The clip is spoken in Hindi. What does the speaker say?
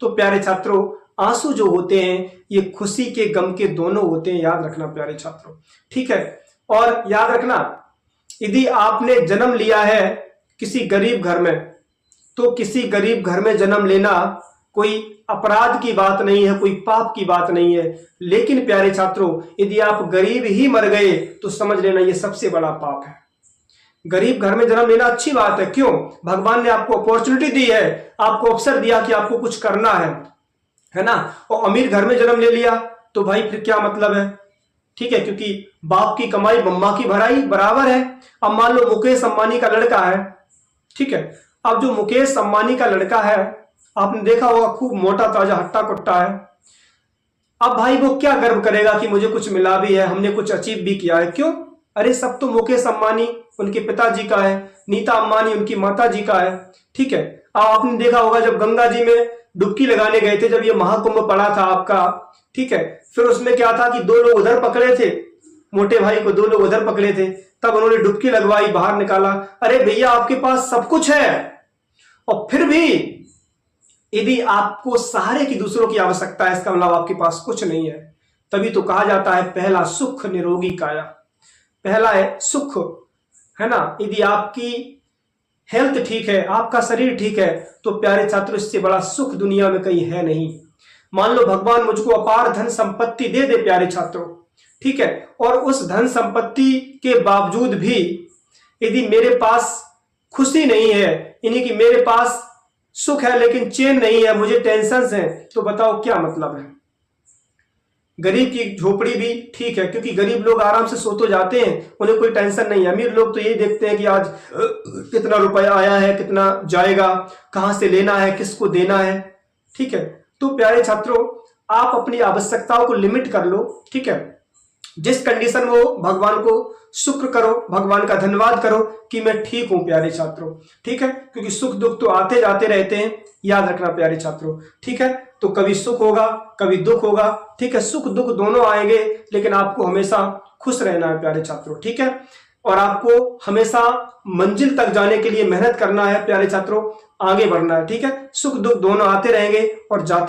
तो प्यारे छात्रों, आंसू जो होते हैं ये खुशी के गम के दोनों होते हैं, याद रखना प्यारे छात्रों। ठीक है, और याद रखना, यदि आपने जन्म लिया है किसी गरीब घर में, तो किसी गरीब घर में जन्म लेना कोई अपराध की बात नहीं है, कोई पाप की बात नहीं है। लेकिन प्यारे छात्रों, यदि आप गरीब ही मर गए तो समझ लेना ये सबसे बड़ा पाप है। गरीब घर में जन्म लेना अच्छी बात है, क्यों? भगवान ने आपको अपॉर्चुनिटी दी है, आपको अवसर दिया कि आपको कुछ करना है ना। और अमीर घर में जन्म ले लिया तो भाई फिर क्या मतलब है? ठीक है, क्योंकि बाप की कमाई मम्मा की भराई बराबर है। अब मान लो मुकेश अंबानी का लड़का है, ठीक है, अब जो मुकेश अंबानी का लड़का है, आपने देखा होगा खूब मोटा ताजा हट्टा कट्टा है। अब भाई वो क्या गर्व करेगा कि मुझे कुछ मिला भी है, हमने कुछ अचीव भी किया है। क्यों? अरे सब तो मुकेश अंबानी उनके पिताजी का है, नीता अंबानी उनकी माता जी का है। ठीक है, अब आपने देखा होगा जब गंगा जी में डुबकी लगाने गए थे, जब ये महाकुंभ पड़ा था आपका, ठीक है, फिर उसमें क्या था कि दो लोग उधर पकड़े थे, मोटे भाई को दो लोग उधर पकड़े थे, तब उन्होंने डुबकी लगवाई, बाहर निकाला। अरे भैया आपके पास सब कुछ है और फिर भी यदि आपको सहारे की दूसरों की आवश्यकता है, इसका मतलब आपके पास कुछ नहीं है। तभी तो कहा जाता है पहला सुख निरोगी काया, पहला है सुख, है ना। यदि आपकी हेल्थ ठीक है, आपका शरीर ठीक है, तो प्यारे छात्रों इससे बड़ा सुख दुनिया में कहीं है नहीं। मान लो भगवान मुझको अपार धन संपत्ति दे दे प्यारे छात्रों, ठीक है, और उस धन संपत्ति के बावजूद भी यदि मेरे पास खुशी नहीं है, यानी कि मेरे पास सुख है लेकिन चैन नहीं है, मुझे टेंशन है, तो बताओ क्या मतलब है? गरीब की झोपड़ी भी ठीक है, क्योंकि गरीब लोग आराम से सो तो जाते हैं, उन्हें कोई टेंशन नहीं है। अमीर लोग तो यही देखते हैं कि आज कितना रुपया आया है, कितना जाएगा, कहां से लेना है, किसको देना है। ठीक है, तो प्यारे छात्रों आप अपनी आवश्यकताओं को लिमिट कर लो। ठीक है, जिस कंडीशन में हो भगवान को शुक्र करो, भगवान का धन्यवाद करो कि मैं ठीक हूं प्यारे छात्रों। ठीक है, क्योंकि सुख दुख तो आते जाते रहते हैं, याद रखना प्यारे छात्रों। ठीक है, तो कभी सुख होगा कभी दुख होगा, ठीक है, सुख दुख दोनों आएंगे, लेकिन आपको हमेशा खुश रहना है प्यारे छात्रों। ठीक है, और आपको हमेशा मंजिल तक जाने के लिए मेहनत करना है प्यारे छात्रों, आगे बढ़ना है। ठीक है, सुख दुख दोनों आते रहेंगे और जाते